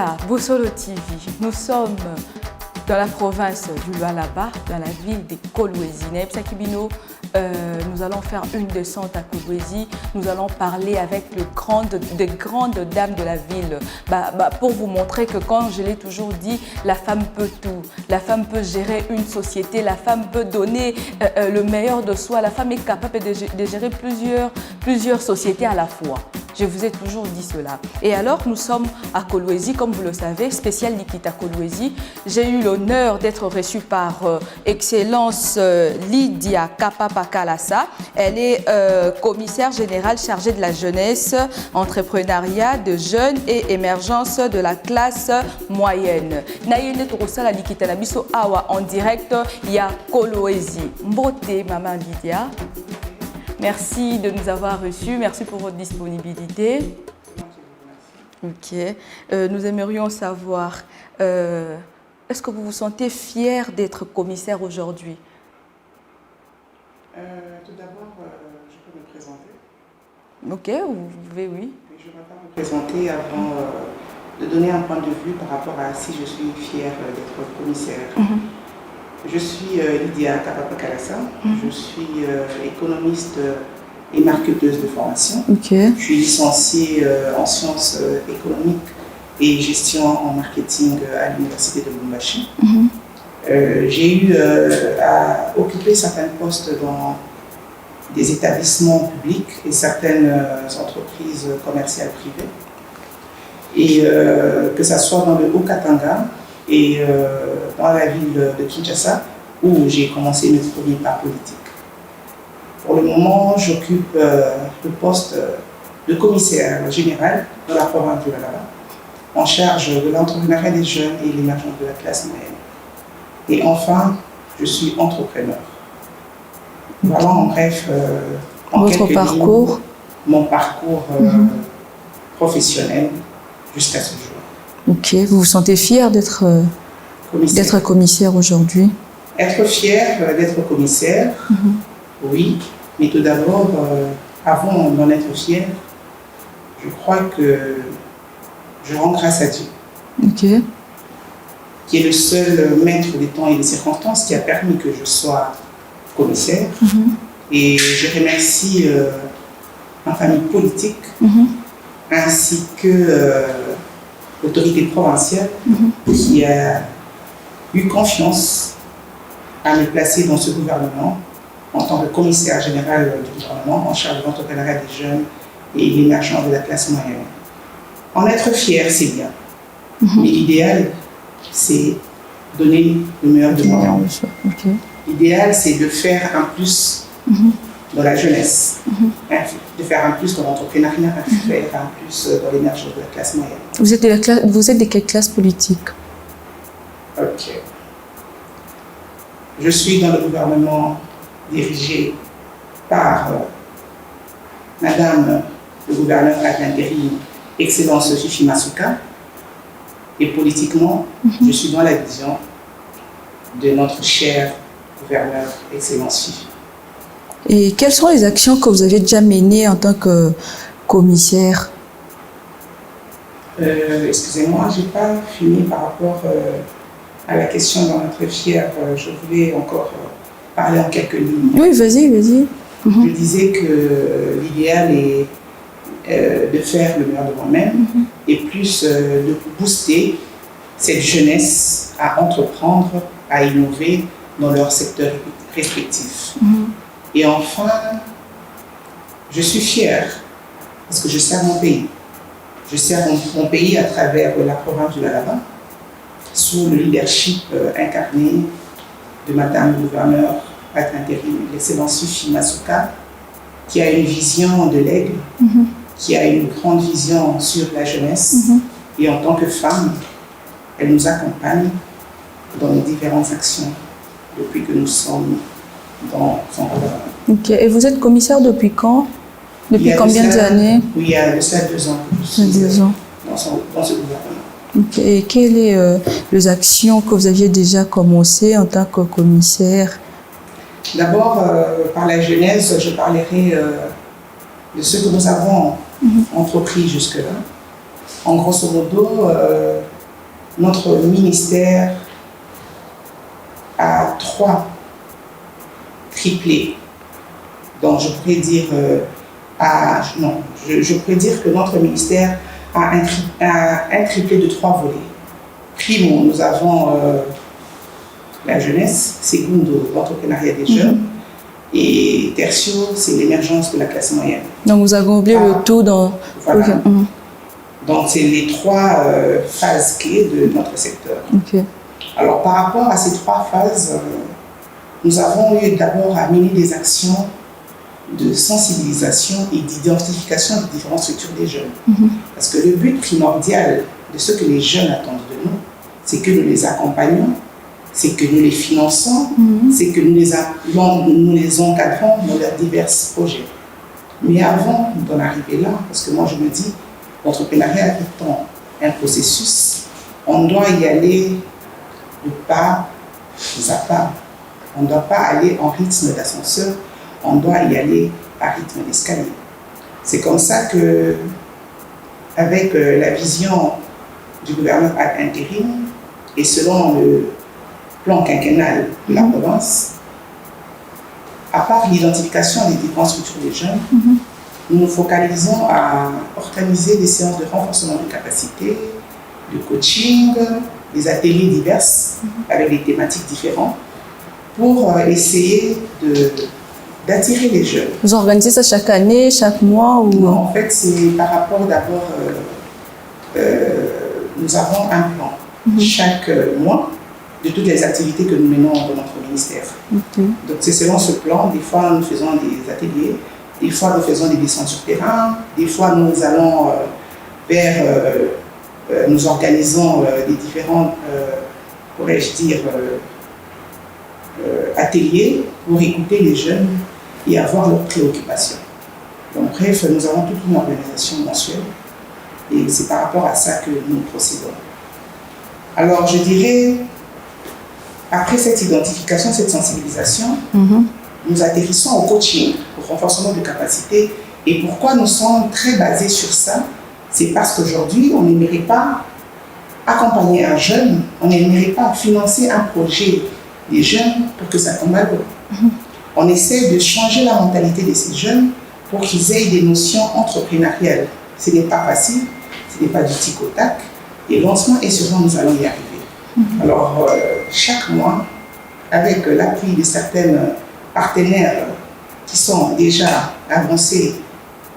Lydia, Boussolo TV, nous sommes dans la province du Lualaba, dans la ville de Kolwezi. Nous allons faire une descente à Kolwezi. Nous allons parler avec les grandes dames de la ville. Pour vous montrer que, comme je l'ai toujours dit, la femme peut tout. La femme peut gérer une société, la femme peut donner le meilleur de soi. La femme est capable de gérer plusieurs sociétés à la fois. Je vous ai toujours dit cela. Et alors, nous sommes à Kolwezi, comme vous le savez, spécial Likita Kolwezi. J'ai eu l'honneur d'être reçue par Excellence Lydia Kapapa-Kalassa. Elle est commissaire générale chargée de la jeunesse, entrepreneuriat de jeunes et émergence de la classe moyenne. Nayende Torosala Likita Nabiso Awa en direct, il y a Kolwezi. Mbote, maman Lydia. Merci de nous avoir reçus, merci pour votre disponibilité. Ok. Nous aimerions savoir, est-ce que vous vous sentez fier d'être commissaire aujourd'hui? Tout d'abord, je peux me présenter. Ok, vous pouvez, oui. Je ne vais pas me présenter avant de donner un point de vue par rapport à si je suis fière d'être commissaire. Je suis Lydia Kapapa-Kalassa, je suis économiste et marketeuse de formation. Okay. Je suis licenciée en sciences économiques et gestion en marketing à l'université de Lubumbashi. J'ai eu à occuper certains postes dans des établissements publics et certaines entreprises commerciales privées. Et que ce soit dans le Haut-Katanga, et dans la ville de Kinshasa, où j'ai commencé mes premiers pas politiques. Pour le moment, j'occupe le poste de commissaire général de la province du Lualaba, en charge de l'entrepreneuriat des jeunes et l'émergence de la classe moyenne. Et enfin, je suis entrepreneur. Voilà en bref, en votre parcours lignes, mon parcours professionnel jusqu'à ce jour. Ok, vous vous sentez fier d'être commissaire aujourd'hui? Être fier d'être commissaire, oui, mais tout d'abord, avant d'en être fier, je crois que je rends grâce à Dieu, qui est le seul maître des temps et des circonstances qui a permis que je sois commissaire. Et je remercie ma famille politique ainsi que l'autorité provinciale qui a eu confiance à me placer dans ce gouvernement en tant que commissaire général du gouvernement en charge de l'entrepreneuriat des jeunes et l'émergence de la classe moyenne. En être fier, c'est bien. Mais l'idéal, c'est donner le meilleur de moi-même. L'idéal, c'est de faire un plus dans la jeunesse, de faire un plus dans l'entrepreneuriat, de faire un plus dans l'émergence de la classe moyenne. Vous êtes de quelle classe politique? Ok. Je suis dans le gouvernement dirigé par Madame le gouverneur à l'intérim, Excellence Fifi Masuka. Et politiquement, je suis dans la vision de notre cher gouverneur, Excellence Fifi. Et quelles sont les actions que vous avez déjà menées en tant que commissaire? Excusez-moi, je n'ai pas fini par rapport à la question d'en être fier. Je voulais encore parler en quelques lignes. Oui, vas-y. Je disais que l'idéal est de faire le meilleur de moi-même et plus de booster cette jeunesse à entreprendre, à innover dans leur secteur respectif. Et enfin, je suis fière parce que je sers mon pays. Je sers mon pays à travers la province du Lualaba, sous le leadership incarné de Madame le gouverneur à l'intérim, l'excellence Fifi Masuka, qui a une vision de l'aigle, qui a une grande vision sur la jeunesse. Et en tant que femme, elle nous accompagne dans nos différentes actions depuis que nous sommes dans son gouvernement. Ok. Et vous êtes commissaire depuis quand? Depuis combien d'années? Oui, il y a de ça 2 ans que je suis dans ce gouvernement. Okay. Et quelles sont les actions que vous aviez déjà commencées en tant que commissaire? D'abord, par la jeunesse, je parlerai de ce que nous avons entrepris jusque-là. En grosso modo, notre ministère a 3 triplés. Donc, je pourrais dire, je pourrais dire que notre ministère a un triplé de 3 volets. Primo, nous avons la jeunesse, secondo, l'entrepreneuriat des jeunes, et tertio, c'est l'émergence de la classe moyenne. Donc, vous avez oublié le tout dans... Voilà. Okay. Donc, c'est les 3 phases clés de notre secteur. Okay. Alors, par rapport à ces 3 phases, nous avons eu d'abord à mener des actions de sensibilisation et d'identification des différentes structures des jeunes. Parce que le but primordial de ce que les jeunes attendent de nous, c'est que nous les accompagnons, c'est que nous les finançons, c'est que nous les encadrons dans leurs divers projets. Mais avant d'en arriver là, parce que moi je me dis, l'entrepreneuriat étant un processus, on doit y aller de pas à pas. On ne doit pas aller en rythme d'ascenseur, on doit y aller à rythme d'escalier. C'est comme ça que, avec la vision du gouvernement ad intérim et selon le plan quinquennal de la province, à part l'identification des différentes structures des jeunes, nous nous focalisons à organiser des séances de renforcement de capacité, de coaching, des ateliers divers avec des thématiques différentes pour essayer d'attirer les jeunes. Vous organisez ça chaque année, chaque mois ou... Non, en fait, c'est par rapport d'abord, nous avons un plan chaque mois de toutes les activités que nous menons dans notre ministère. Donc c'est selon ce plan, des fois nous faisons des ateliers, des fois nous faisons des descentes sur terrain, des fois nous allons nous organisons des différents, pourrais-je dire, ateliers pour écouter les jeunes et avoir leurs préoccupations. Donc bref, nous avons toute une organisation mensuelle et c'est par rapport à ça que nous procédons. Alors je dirais, après cette identification, cette sensibilisation, nous atterrissons au coaching, au renforcement de capacité. Et pourquoi nous sommes très basés sur ça? C'est parce qu'aujourd'hui, on n'aimerait pas accompagner un jeune, on n'aimerait pas financer un projet des jeunes pour que ça tombe à l'eau. On essaie de changer la mentalité de ces jeunes pour qu'ils aient des notions entrepreneuriales. Ce n'est pas facile, ce n'est pas du tic au tac. Et lentement et sûrement, nous allons y arriver. Alors, chaque mois, avec l'appui de certains partenaires qui sont déjà avancés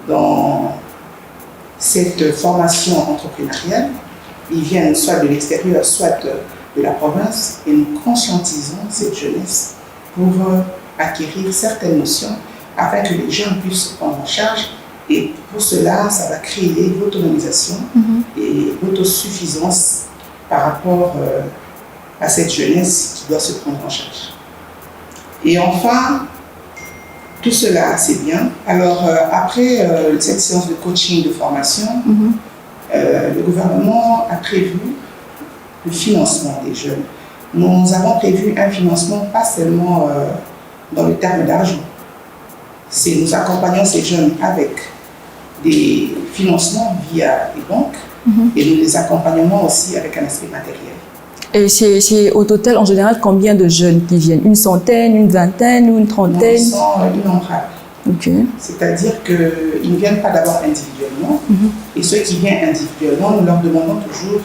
dans cette formation entrepreneuriale, ils viennent soit de l'extérieur, soit de la province, et nous conscientisons cette jeunesse pour acquérir certaines notions afin que les jeunes puissent se prendre en charge. Et pour cela, ça va créer l'autonomisation et l'autosuffisance par rapport à cette jeunesse qui doit se prendre en charge. Et enfin, tout cela, c'est bien. Alors, après cette séance de coaching, de formation, le gouvernement a prévu le financement des jeunes. Nous avons prévu un financement pas seulement dans le terme d'argent. Nous accompagnons ces jeunes avec des financements via les banques et nous les accompagnons aussi avec un aspect matériel. Et c'est au total, en général, combien de jeunes qui viennent? Une centaine, une vingtaine ou une trentaine? Non, ils sont innombrables. C'est-à-dire qu'ils ne viennent pas d'abord individuellement. Et ceux qui viennent individuellement, nous leur demandons toujours,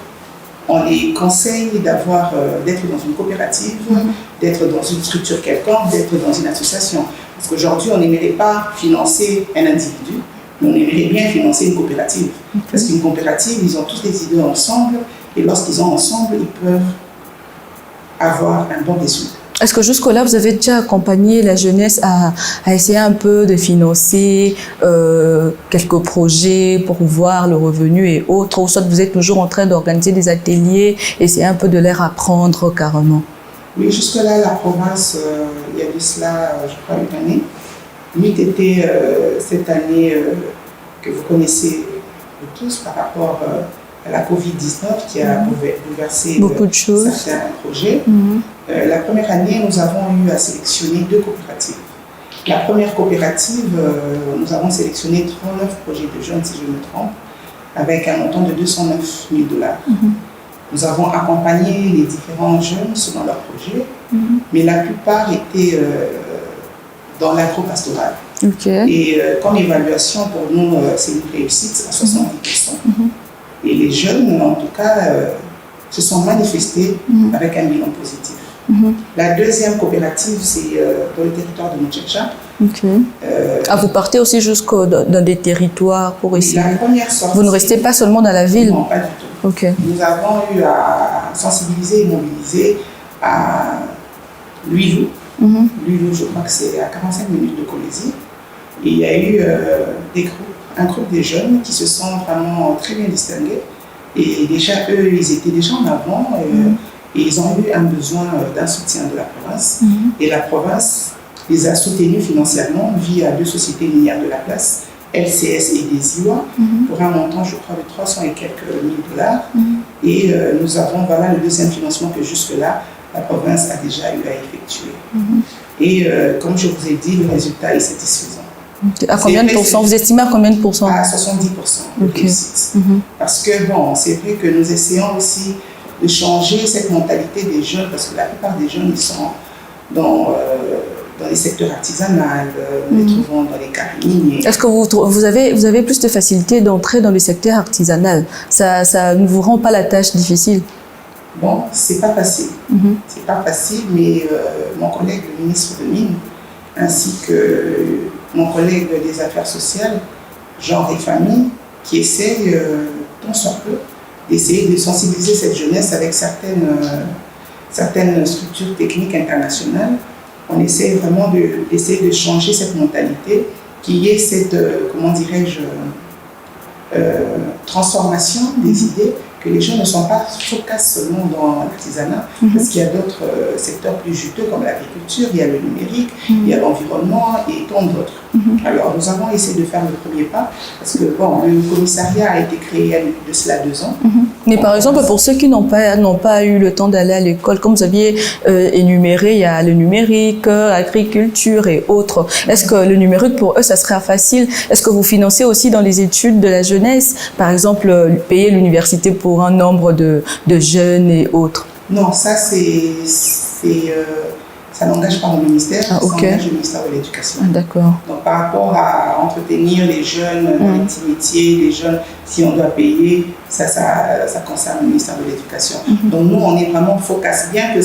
on les conseille d'être dans une coopérative, d'être dans une structure quelconque, d'être dans une association. Parce qu'aujourd'hui, on n'aimerait pas financer un individu, mais on aimerait bien financer une coopérative. Parce qu'une coopérative, ils ont tous des idées ensemble, et lorsqu'ils sont ensemble, ils peuvent avoir un bon résultat. Est-ce que jusque-là, vous avez déjà accompagné la jeunesse à essayer un peu de financer quelques projets pour voir le revenu et autres, ou soit vous êtes toujours en train d'organiser des ateliers, essayer un peu de leur apprendre carrément? Oui, jusque-là, la province, il y a de cela, je crois, une année. L'UIT était cette année que vous connaissez tous par rapport à la Covid-19 qui a bouleversé beaucoup de choses. Certains projets. La première année, nous avons eu à sélectionner 2 coopératives. La première coopérative, nous avons sélectionné 39 projets de jeunes, si je me trompe, avec un montant de $209 000. Nous avons accompagné les différents jeunes selon leurs projets, mais la plupart étaient dans l'agro-pastoral. Et comme évaluation, pour nous, c'est une réussite à 70%. Et les jeunes, en tout cas, se sont manifestés avec un bilan positif. La deuxième coopérative, c'est dans le territoire de Moutchécha. Vous partez aussi dans des territoires pour essayer. La première sortie, vous ne restez pas seulement dans la ville? Non, pas du tout. Nous avons eu à sensibiliser et mobiliser à Luilou. Luilou, je crois que c'est à 45 minutes de Colizy. Et il y a eu un groupe de jeunes qui se sont vraiment très bien distingués. Et déjà, eux, ils étaient déjà en avant. Et ils ont eu un besoin d'un soutien de la province. Et la province les a soutenus financièrement via 2 sociétés minières de la place, LCS et Desiwa, pour un montant, je crois, de 300 et quelques $1000. Et nous avons, voilà, le deuxième financement que jusque-là, la province a déjà eu à effectuer. Et comme je vous ai dit, le résultat est satisfaisant. À combien de pourcents? Vous estimez à combien de pourcents? À 70% de réussite. Parce que, bon, c'est vrai que nous essayons aussi de changer cette mentalité des jeunes, parce que la plupart des jeunes, ils sont dans les secteurs artisanaux, nous les trouvons dans les carrières. Est-ce que vous avez plus de facilité d'entrer dans le secteur artisanal? Ça ne vous rend pas la tâche difficile? Bon, c'est pas facile. C'est pas facile, mais mon collègue, le ministre de Mines, ainsi que mon collègue des Affaires sociales, genre et famille, qui essayent, tant soit peu, d'essayer de sensibiliser cette jeunesse avec certaines structures techniques internationales. On essaie vraiment d'essayer de changer cette mentalité, qu'il y ait cette, comment dirais-je, transformation des idées, que les gens ne sont pas focus seulement dans l'artisanat, parce qu'il y a d'autres secteurs plus juteux comme l'agriculture, il y a le numérique, il y a l'environnement et tant d'autres. Alors nous avons essayé de faire le premier pas, parce que bon, le commissariat a été créé il y a de cela 2 ans. Mais par exemple, pour ceux qui n'ont pas eu le temps d'aller à l'école, comme vous aviez énuméré, il y a le numérique, l'agriculture et autres. Est-ce que le numérique, pour eux, ça serait facile? Est-ce que vous financez aussi dans les études de la jeunesse, par exemple, payer l'université pour un nombre de jeunes et autres? Non, ça ça n'engage pas mon ministère, ça engage le ministère de l'Éducation. D'accord. Donc par rapport à entretenir les jeunes dans les petits métiers, les jeunes, si on doit payer, ça concerne le ministère de l'Éducation. Donc nous, on est vraiment focus, bien que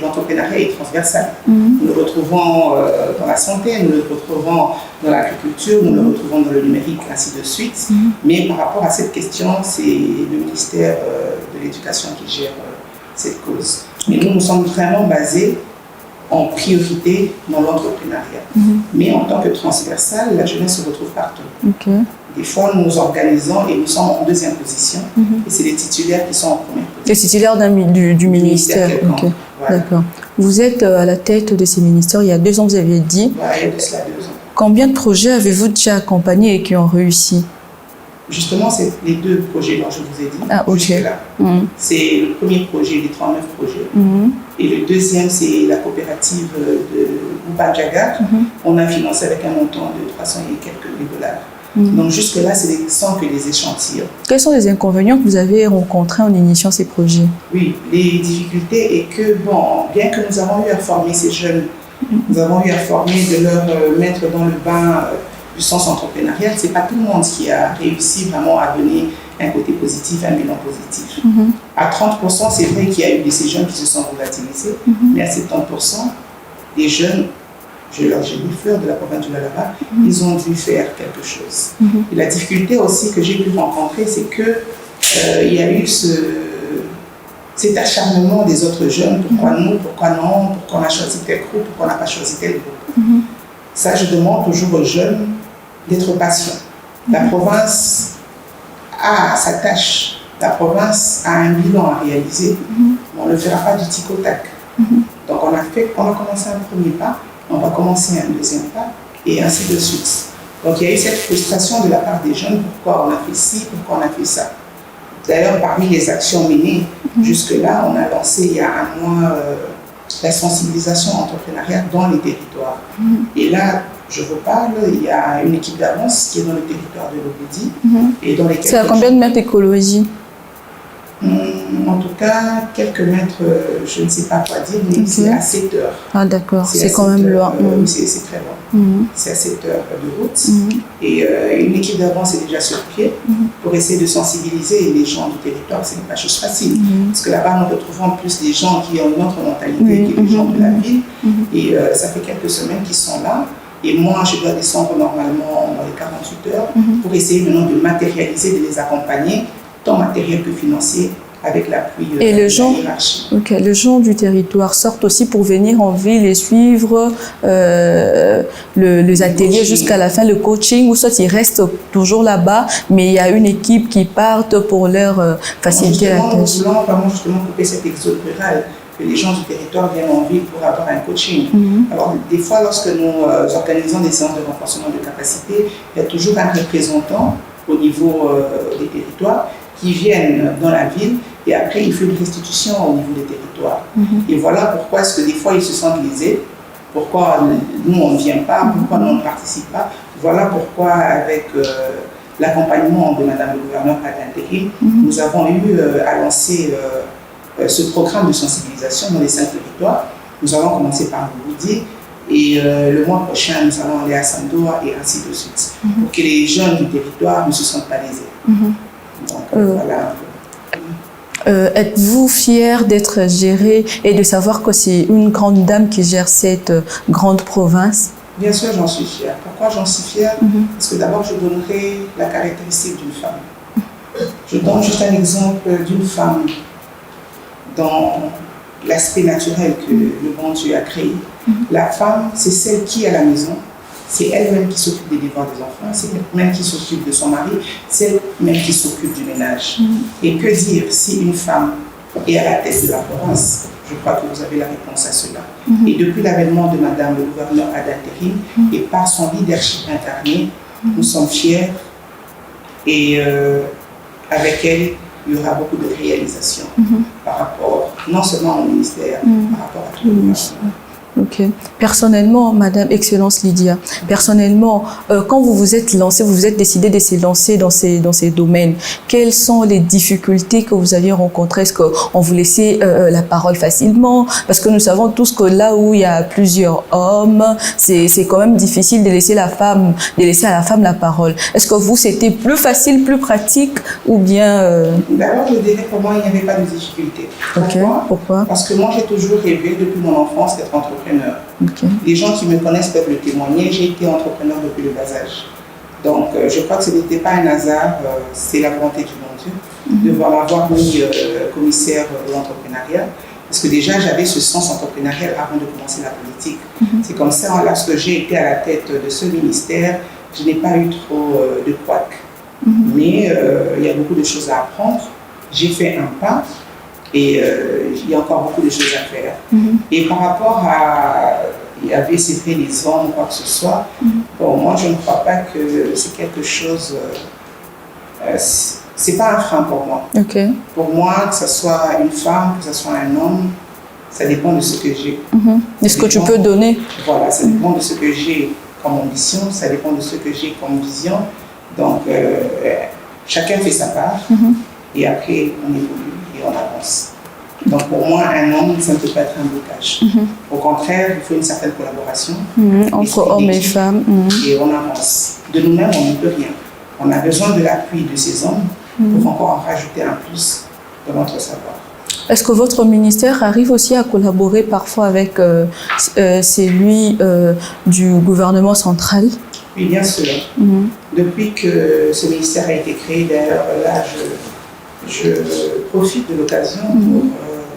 l'entrepreneuriat est transversal. Nous le retrouvons dans la santé, nous le retrouvons dans l'agriculture, nous le retrouvons dans le numérique, ainsi de suite. Mais par rapport à cette question, c'est le ministère de l'Éducation qui gère cette cause. Mais nous sommes vraiment basés en priorité dans l'entrepreneuriat. Mais en tant que transversal, la jeunesse se retrouve partout. Des fois, nous nous organisons et nous sommes en 2e position. Et c'est les titulaires qui sont en 1re position. Les titulaires du ministère. Voilà. D'accord. Vous êtes à la tête de ces ministères. Il y a 2 ans, vous aviez dit. Voilà, il y a de cela 2 ans. Combien de projets avez-vous déjà accompagnés et qui ont réussi? Justement, c'est les 2 projets dont je vous ai dit. Jusque-là. C'est le premier projet, les 39 projets. Et le deuxième, c'est la coopérative de Bouba-Djaga. On a financé avec un montant de 300 et quelques $. Donc jusque-là, ce ne sont que des échantillons. Quels sont les inconvénients que vous avez rencontrés en initiant ces projets? Oui, les difficultés est que, bon, bien que nous avons eu à former ces jeunes, nous avons eu à former, de leur mettre dans le bain du sens entrepreneurial, ce n'est pas tout le monde qui a réussi vraiment à donner un côté positif, un bilan positif. À 30%, c'est vrai qu'il y a eu de ces jeunes qui se sont volatilisés, mais à 70%, les jeunes, j'ai dit fleurs de la province du Lualaba, ils ont dû faire quelque chose. Et la difficulté aussi que j'ai pu rencontrer, c'est qu'il y a eu cet acharnement des autres jeunes. Pourquoi nous, pourquoi non, pourquoi on a choisi tel groupe, pourquoi on n'a pas choisi tel groupe. Ça, je demande toujours aux jeunes d'être patients. La province a sa tâche, la province a un bilan à réaliser, mais on ne le fera pas du tic au tac. Donc on a commencé un premier pas, on va commencer un deuxième pas, et ainsi de suite. Donc il y a eu cette frustration de la part des jeunes, pourquoi on a fait ci, pourquoi on a fait ça. D'ailleurs, parmi les actions menées, jusque-là, on a lancé il y a un mois la sensibilisation entrepreneuriale dans les territoires. Et là, je vous parle, il y a une équipe d'avance qui est dans le territoire de l'Obédi. C'est à combien de mètres d'écologie? En tout cas, quelques mètres, je ne sais pas quoi dire, mais c'est à 7 heures. Ah d'accord, c'est quand même loin. C'est très loin. C'est à 7 heures de route. Et une équipe d'avance est déjà sur pied pour essayer de sensibiliser les gens du territoire. Ce n'est pas chose facile. Parce que là-bas, nous retrouvons plus des gens qui ont une autre mentalité que les gens de la ville. Et ça fait quelques semaines qu'ils sont là. Et moi, je dois descendre normalement dans les 48 heures pour essayer maintenant de matérialiser, de les accompagner, tant matériel que financier, avec l'appui de la hiérarchie. Les gens du territoire sortent aussi pour venir en ville et suivre les ateliers jusqu'à la fin, le coaching, ou soit ils restent toujours là-bas, mais il y a une équipe qui part pour leur faciliter la tâche. Nous voulons vraiment justement couper cet exode rural, que les gens du territoire viennent en ville pour avoir un coaching. Alors, des fois, lorsque nous organisons des séances de renforcement de capacité, il y a toujours un représentant au niveau des territoires qui viennent dans la ville et après il fait une restitution au niveau des territoires. Et voilà pourquoi est-ce que des fois ils se sentent lésés, pourquoi nous on ne vient pas, pourquoi nous on ne participe pas. Voilà pourquoi avec l'accompagnement de Madame le gouverneur à l'intérim, nous avons eu à lancer ce programme de sensibilisation dans les 5 territoires. Nous allons commencer par Bougoudi et le mois prochain nous allons aller à Sandoa et ainsi de suite, pour que les jeunes du territoire ne se sentent pas lésés. Donc, voilà. Êtes-vous fière d'être gérée et de savoir que c'est une grande dame qui gère cette grande province? Bien sûr, j'en suis fière. Pourquoi j'en suis fière? Parce que d'abord, je donnerai la caractéristique d'une femme. Je donne juste un exemple d'une femme dans l'aspect naturel que le bon Dieu a créé. La femme, c'est celle qui est à la maison. C'est elle-même qui s'occupe des devoirs des enfants, c'est elle-même qui s'occupe de son mari, c'est elle-même qui s'occupe du ménage. Et que dire si une femme est à la tête de la province? Je crois que vous avez la réponse à cela. Et depuis l'avènement de Madame le gouverneur à l'intérim et par son leadership incarné, nous sommes fiers et avec elle, il y aura beaucoup de réalisations par rapport, non seulement au ministère, par rapport à tout le gouvernement. Ok. Personnellement, Madame Excellence Lydia, personnellement, quand vous vous êtes lancée, vous vous êtes décidée de se lancer dans ces domaines, quelles sont les difficultés que vous aviez rencontrées? Est-ce qu'on vous laissait la parole facilement? Parce que nous savons tous que là où il y a plusieurs hommes, c'est quand même difficile de laisser à la femme la parole. Est-ce que vous, c'était plus facile, plus pratique ou bien... D'abord, je dirais pour moi, il n'y avait pas de difficulté. Pourquoi? Parce que moi, j'ai toujours rêvé depuis mon enfance d'être entrepreneur. Les gens qui me connaissent peuvent le témoigner, j'ai été entrepreneur depuis le bas âge. Donc, je crois que ce n'était pas un hasard, c'est la volonté du bon Dieu de m'avoir mis commissaire de l'entrepreneuriat. Parce que déjà, j'avais ce sens entrepreneurial avant de commencer la politique. C'est comme ça, lorsque j'ai été à la tête de ce ministère, je n'ai pas eu trop de couac. Mais il y a beaucoup de choses à apprendre. J'ai fait un pas. Et il y a encore beaucoup de choses à faire. Et par rapport à c'est les hommes ou quoi que ce soit, bon, moi je ne crois pas que c'est quelque chose, c'est pas un frein pour moi. Pour moi, que ce soit une femme, que ce soit un homme, ça dépend de ce que j'ai. De ce que tu peux donner. Voilà, ça dépend de ce que j'ai comme ambition, ça dépend de ce que j'ai comme vision. Donc chacun fait sa part et après on évolue. Et on avance. Donc pour moi, un homme, ça ne peut pas être un blocage. Au contraire, il faut une certaine collaboration entre hommes et femmes. Et on avance. De nous-mêmes, on ne peut rien. On a besoin de l'appui de ces hommes pour encore en rajouter un plus dans notre savoir. Est-ce que votre ministère arrive aussi à collaborer parfois avec celui du gouvernement central? Oui, bien sûr. Depuis que ce ministère a été créé, d'ailleurs, là, je profite de l'occasion pour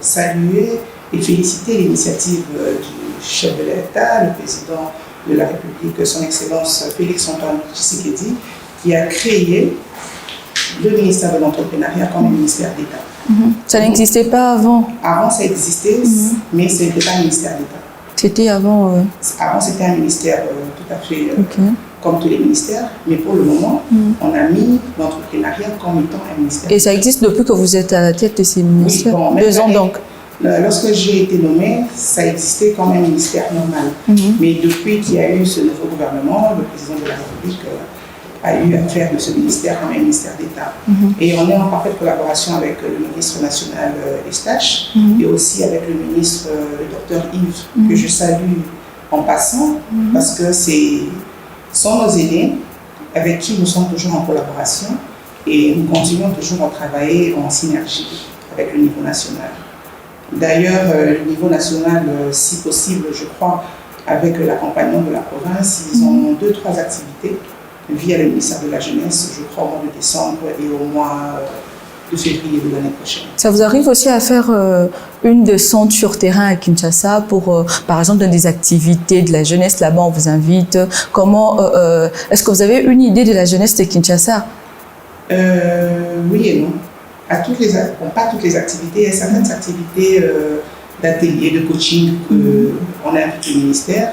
saluer et féliciter l'initiative du chef de l'État, le président de la République, son Excellence Félix-Antoine Tshisekedi, qui a créé le ministère de l'entrepreneuriat comme un ministère d'État. Ça n'existait pas avant? Avant, ça existait, mais ce n'était pas un ministère d'État. C'était avant Avant, c'était un ministère tout à fait comme tous les ministères, mais pour le moment, on a mis l'entrepreneuriat comme étant un ministère. Et ça existe depuis que vous êtes à la tête de ces ministères? Oui, bon, 2 ans donc. Lorsque j'ai été nommée, ça existait comme un ministère normal. Mais depuis qu'il y a eu ce nouveau gouvernement, le président de la République a eu à faire de ce ministère comme un ministère d'État. Et on est en parfaite collaboration avec le ministre national Eustache et aussi avec le ministre, le docteur Yves, que je salue en passant, parce que sont nos aînés avec qui nous sommes toujours en collaboration et nous continuons toujours à travailler en synergie avec le niveau national. D'ailleurs, le niveau national, si possible, je crois, avec l'accompagnement de la province, ils ont 2-3 activités via le ministère de la Jeunesse, je crois au mois de décembre et au mois de février de l'année prochaine. Ça vous arrive aussi à faire une descente sur terrain à Kinshasa pour, par exemple, dans des activités de la jeunesse, là-bas on vous invite. Comment, est-ce que vous avez une idée de la jeunesse de Kinshasa? Oui et non. Pas toutes les activités, il y a certaines activités d'ateliers, de coaching qu'on a avec le ministère.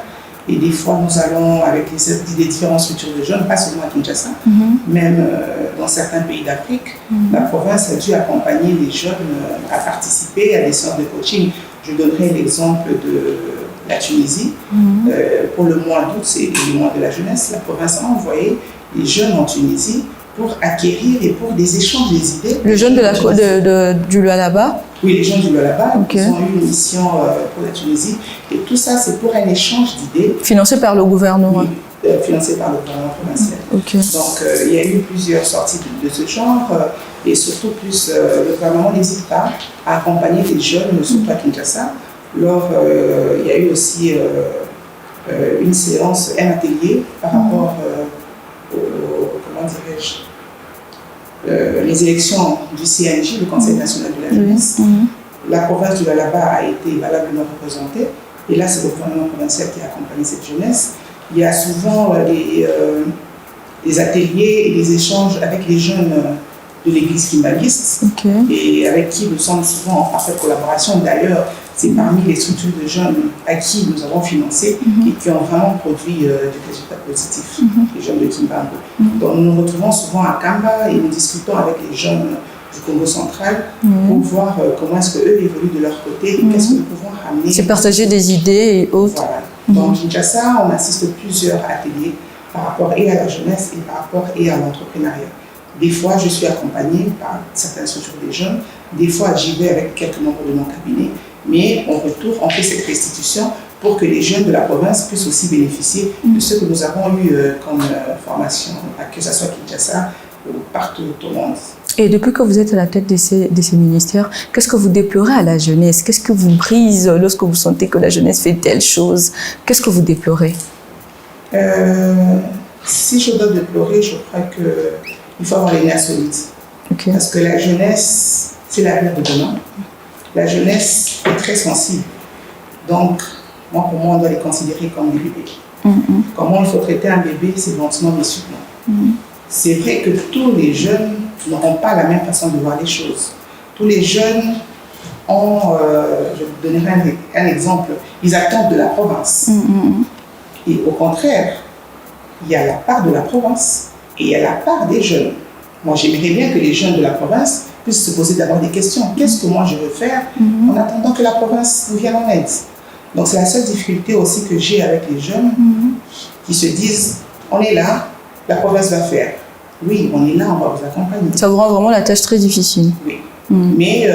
Et des fois, nous allons avec les différentes structures de jeunes, pas seulement à Kinshasa, même dans certains pays d'Afrique, la province a dû accompagner les jeunes à participer à des sortes de coaching. Je donnerai l'exemple de la Tunisie. Pour le mois d'août, c'est le mois de la jeunesse, la province a envoyé les jeunes en Tunisie pour acquérir et pour des échanges des idées. Les jeunes du Lualaba? Oui, les jeunes du Lualaba, ils ont eu une mission pour la Tunisie. Et tout ça, c'est pour un échange d'idées. Financé par le gouvernement? Oui, financé par le gouvernement provincial. Donc, il y a eu plusieurs sorties de ce genre. Et surtout, le gouvernement n'hésite pas à accompagner les jeunes, surtout à Kinshasa. Lors, il y a eu aussi une séance, un atelier par rapport comment dirais-je, les élections du CNJ, le Conseil national de la jeunesse. La province du Lualaba a été valablement représentée. Et là, c'est le gouvernement provincial qui a accompagné cette jeunesse. Il y a souvent des ateliers et des échanges avec les jeunes de l'église kimbaliste et avec qui nous sommes souvent en parfaite collaboration. D'ailleurs, c'est parmi les structures de jeunes à qui nous avons financé et qui ont vraiment produit des résultats positifs, les jeunes de Kimbangu. Donc nous nous retrouvons souvent à Kamba et nous discutons avec les jeunes du Congo central pour voir comment est-ce qu'eux évoluent de leur côté et qu'est-ce que nous pouvons ramener. C'est partager des idées et autres. Voilà. Dans Kinshasa, on assiste à plusieurs ateliers par rapport et à la jeunesse et par rapport et à l'entrepreneuriat. Des fois, je suis accompagnée par certaines structures des jeunes. Des fois, j'y vais avec quelques membres de mon cabinet. Mais en retour, on fait cette restitution pour que les jeunes de la province puissent aussi bénéficier de ce que nous avons eu comme formation, que ce soit Kinshasa ou partout au monde. Et depuis que vous êtes à la tête de ces ministères, qu'est-ce que vous déplorez à la jeunesse? Qu'est-ce que vous brise lorsque vous sentez que la jeunesse fait telle chose? Qu'est-ce que vous déplorez? Si je dois déplorer, je crois qu'il faut avoir les nerfs solides. Parce que la jeunesse, c'est l'avenir de demain. La jeunesse est très sensible. Donc, pour moi, on doit les considérer comme des bébés. Comment il faut traiter un bébé, c'est lentement mais sûrement. C'est vrai que tous les jeunes n'auront pas la même façon de voir les choses. Tous les jeunes ont, je vous donnerai un exemple, ils attendent de la province. Et au contraire, il y a la part de la province et il y a la part des jeunes. Moi, j'aimerais bien que les jeunes de la province puissent se poser d'abord des questions. Qu'est-ce que moi je veux faire en attendant que la province nous vienne en aide? Donc, c'est la seule difficulté aussi que j'ai avec les jeunes qui se disent, on est là, la province va faire. Oui, on est là, on va vous accompagner. Ça vous rend vraiment la tâche très difficile. Oui. Mais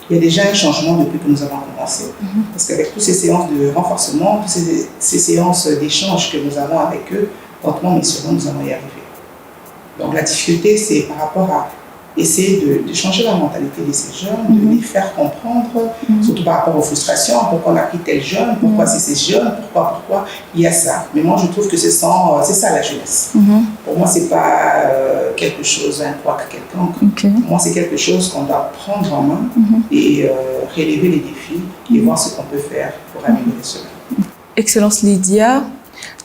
il y a déjà un changement depuis que nous avons commencé. Parce qu'avec toutes ces séances de renforcement, toutes ces séances d'échange que nous avons avec eux, lentement mais sûrement, nous allons y arriver. Donc la difficulté, c'est par rapport à essayer de changer la mentalité de ces jeunes, de les faire comprendre, surtout par rapport aux frustrations, pourquoi on a pris tel jeune, pourquoi c'est ces jeunes, pourquoi, il y a ça. Mais moi, je trouve que c'est ça la jeunesse. Pour moi, c'est pas quelque chose, un poids quelconque. Pour moi, c'est quelque chose qu'on doit prendre en main et relever les défis et voir ce qu'on peut faire pour améliorer cela. Excellence Lydia,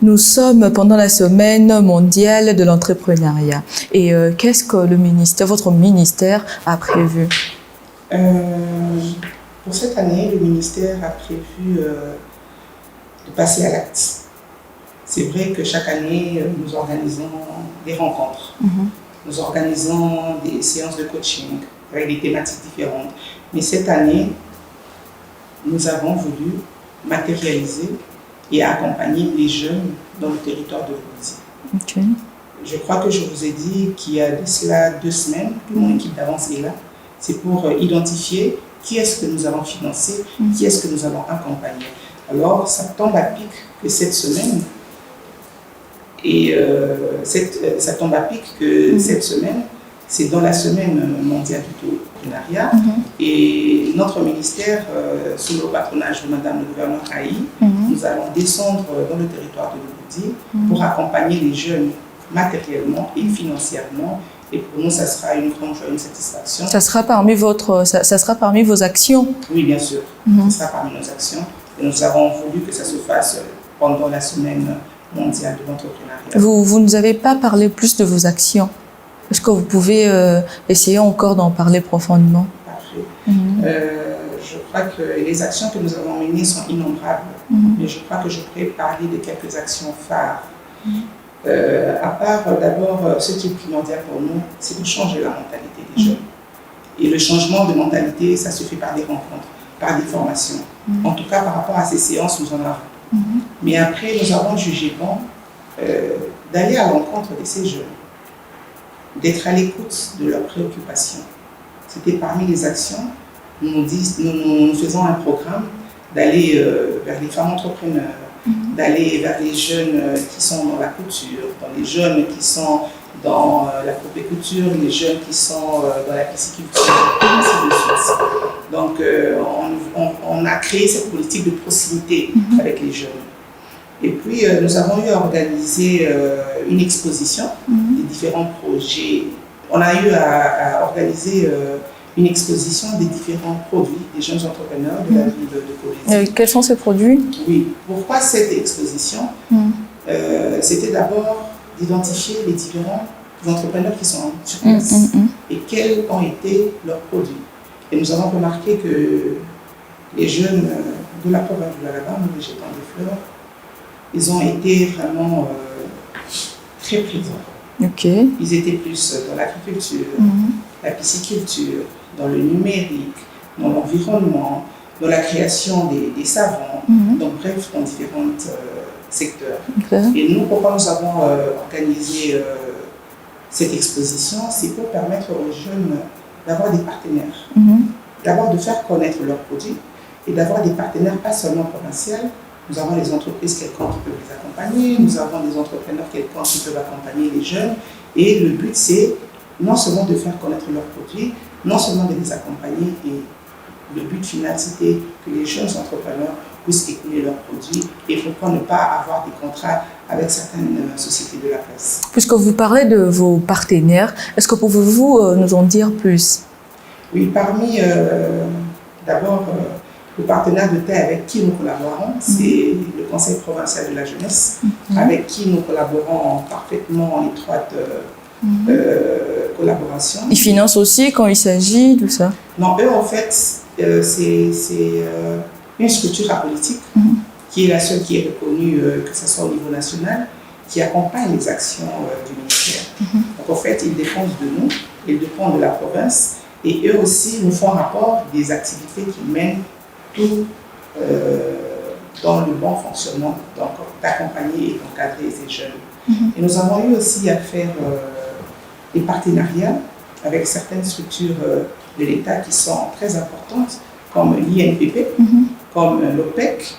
nous sommes pendant la semaine mondiale de l'entrepreneuriat. Et qu'est-ce que votre ministère a prévu? Pour cette année, le ministère a prévu de passer à l'acte. C'est vrai que chaque année, nous organisons des rencontres. Nous organisons des séances de coaching avec des thématiques différentes. Mais cette année, nous avons voulu matérialiser et accompagner les jeunes dans le territoire de Rhodesie. je crois que je vous ai dit qu'il y a de cela 2 semaines, toute mon équipe d'avance est là. C'est pour identifier qui est-ce que nous allons financer, qui est-ce que nous allons accompagner. Alors, ça tombe à pic que cette semaine, ça tombe à pic que cette semaine, c'est dans la semaine mondiale du partenariat. Et notre ministère, sous le patronage de Madame le gouverneur Haï, nous allons descendre dans le territoire de Lombourdi pour accompagner les jeunes matériellement et financièrement. Et pour nous, ça sera une grande joie, une satisfaction. Ça sera parmi vos actions? Oui, bien sûr. Ça sera parmi nos actions. Et nous avons voulu que ça se fasse pendant la semaine mondiale de l'entrepreneuriat. Vous ne nous avez pas parlé plus de vos actions. Est-ce que vous pouvez essayer encore d'en parler profondément? Parfait. Je crois que les actions que nous avons menées sont innombrables, mais je crois que je pourrais parler de quelques actions phares. À part d'abord, ce qui est primordial pour nous, c'est de changer la mentalité des jeunes. Et le changement de mentalité, ça se fait par des rencontres, par des formations. En tout cas, par rapport à ces séances, nous en avons. Mais après, nous avons jugé bon d'aller à l'encontre de ces jeunes, d'être à l'écoute de leurs préoccupations. C'était parmi les actions. Nous faisons un programme d'aller vers les femmes entrepreneurs, d'aller vers les jeunes qui sont dans la couture, dans les jeunes qui sont dans la couture, les jeunes qui sont dans la pisciculture, ainsi de suite. Donc, on a créé cette politique de proximité avec les jeunes. Et puis, nous avons eu à organiser une exposition des différents projets. On a eu à organiser une exposition des différents produits des jeunes entrepreneurs de la ville de Colombie. Quels sont ces produits? Oui. Pourquoi cette exposition? C'était d'abord d'identifier les différents entrepreneurs qui sont sur place et quels ont été leurs produits. Et nous avons remarqué que les jeunes de la province de l'Alabama, les jetons de fleurs, ils ont été vraiment très présents. Ils étaient plus dans l'agriculture, la pisciculture, dans le numérique, dans l'environnement, dans la création des savons, donc bref, dans différents secteurs. Et nous, pourquoi nous avons organisé cette exposition, c'est pour permettre aux jeunes d'avoir des partenaires, d'abord de faire connaître leurs produits et d'avoir des partenaires pas seulement provinciaux. Nous avons les entreprises quelconques qui peuvent les accompagner, nous avons des entrepreneurs quelconques qui peuvent accompagner les jeunes. Et le but, c'est non seulement de faire connaître leurs produits, non seulement de les accompagner, et le but final, c'était que les jeunes entrepreneurs puissent écouler leurs produits et pourquoi ne pas avoir des contrats avec certaines sociétés de la presse. Puisque vous parlez de vos partenaires, est-ce que pouvez-vous nous en dire plus? Oui, parmi d'abord le partenaire de taille avec qui nous collaborons, c'est le Conseil provincial de la jeunesse, avec qui nous collaborons parfaitement en étroite collaboration. Ils financent aussi quand il s'agit de ça? Non, eux en fait, c'est une structure apolitique qui est la seule qui est reconnue, que ce soit au niveau national, qui accompagne les actions du ministère. Donc en fait, ils dépendent de nous, ils dépendent de la province, et eux aussi nous font rapport des activités qu'ils mènent tout dans le bon fonctionnement, donc d'accompagner et d'encadrer ces jeunes. Et nous avons eu aussi à faire des partenariats avec certaines structures de l'État qui sont très importantes, comme l'INPP, comme l'OPEC,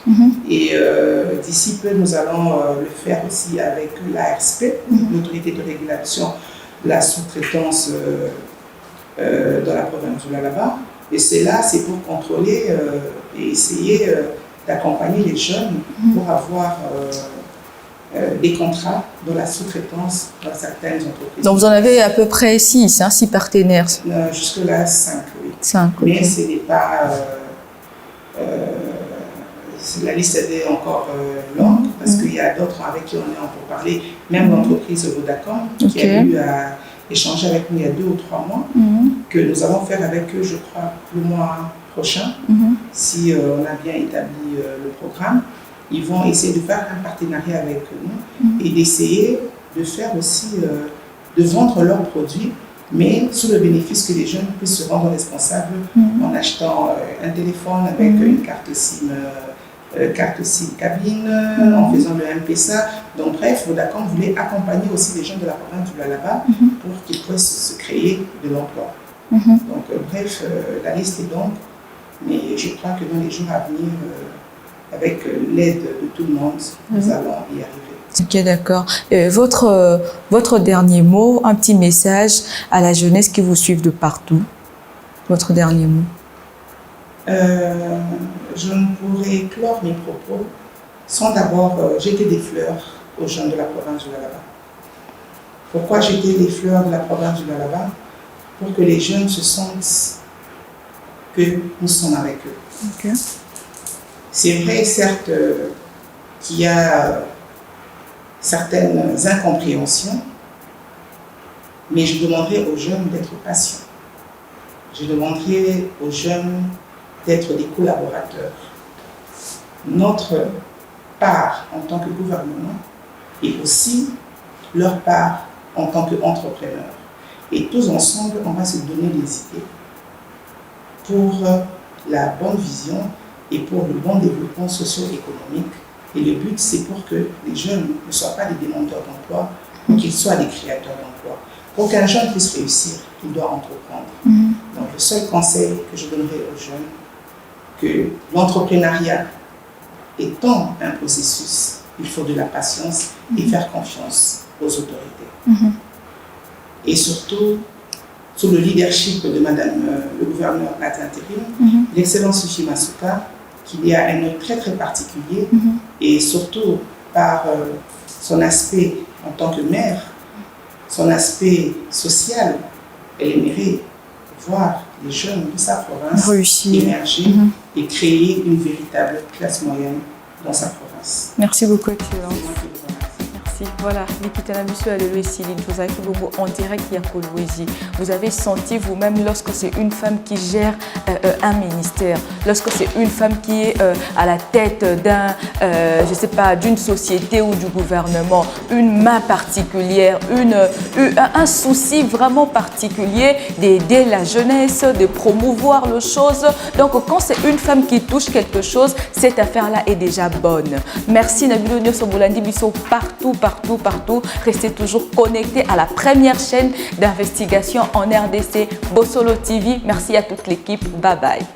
et d'ici peu nous allons le faire aussi avec l'ARSP, l'autorité de régulation de la sous-traitance dans la province de l'Alabama. Et c'est pour contrôler et essayer d'accompagner les jeunes pour avoir des contrats dans la sous-traitance dans certaines entreprises. Donc vous en avez à peu près 6 partenaires? Jusque-là, 5, oui. 5, mais ce n'est pas... la liste est encore longue parce qu'il y a d'autres avec qui on est en pourparlers, même l'entreprise Vodacom qui a eu à échanger avec nous il y a 2 ou 3 mois, que nous allons faire avec eux, je crois, le mois prochain, si on a bien établi le programme. Ils vont essayer de faire un partenariat avec nous et d'essayer de faire aussi, de vendre leurs produits, mais sous le bénéfice que les jeunes puissent se rendre responsables en achetant un téléphone avec une carte SIM carte SIM cabine, en faisant le MPSA. Donc bref, Vodacom voulait accompagner aussi les jeunes de la province du Lualaba pour qu'ils puissent se créer de l'emploi. Donc bref, la liste est longue, mais je crois que dans les jours à venir, avec l'aide de tout le monde, nous allons y arriver. Ok, d'accord. Votre dernier mot, un petit message à la jeunesse qui vous suit de partout. Votre dernier mot. Je ne pourrais clore mes propos sans d'abord jeter des fleurs aux jeunes de la province du Lualaba. Pourquoi jeter des fleurs de la province du Lualaba? Pour que les jeunes se sentent que nous sommes avec eux. Okay. C'est vrai, certes, qu'il y a certaines incompréhensions, mais je demanderai aux jeunes d'être patients. Je demanderai aux jeunes d'être des collaborateurs. Notre part en tant que gouvernement et aussi leur part en tant qu'entrepreneurs. Et tous ensemble, on va se donner des idées pour la bonne vision et pour le bon développement socio-économique. Et le but, c'est pour que les jeunes ne soient pas des demandeurs d'emploi, mais qu'ils soient des créateurs d'emploi. Pour qu'un jeune puisse réussir, il doit entreprendre. Donc le seul conseil que je donnerai aux jeunes, que l'entrepreneuriat étant un processus, il faut de la patience et faire confiance aux autorités. Et surtout, sous le leadership de Madame le gouverneur ad intérim, l'excellence Sushi Masuka, qu'il y a un œil très très particulier, et surtout par son aspect en tant que maire, son aspect social, elle aimerait voir les jeunes de sa province émerger et créer une véritable classe moyenne dans sa province. Merci beaucoup, Excellence. Merci. Voilà, Likitana Monsieur Alelo et Céline, vous avez fait beaucoup en direct il y a Kolwezi. Vous avez senti vous-même lorsque c'est une femme qui gère un ministère, lorsque c'est une femme qui est à la tête d'un, je sais pas, d'une société ou du gouvernement, une main particulière, un souci vraiment particulier d'aider la jeunesse, de promouvoir les choses. Donc quand c'est une femme qui touche quelque chose, cette affaire-là est déjà bonne. Merci Nabilo Nyosobolandi Bisso partout. Restez toujours connectés à la première chaîne d'investigation en RDC, Bossolo TV. Merci à toute l'équipe. Bye bye.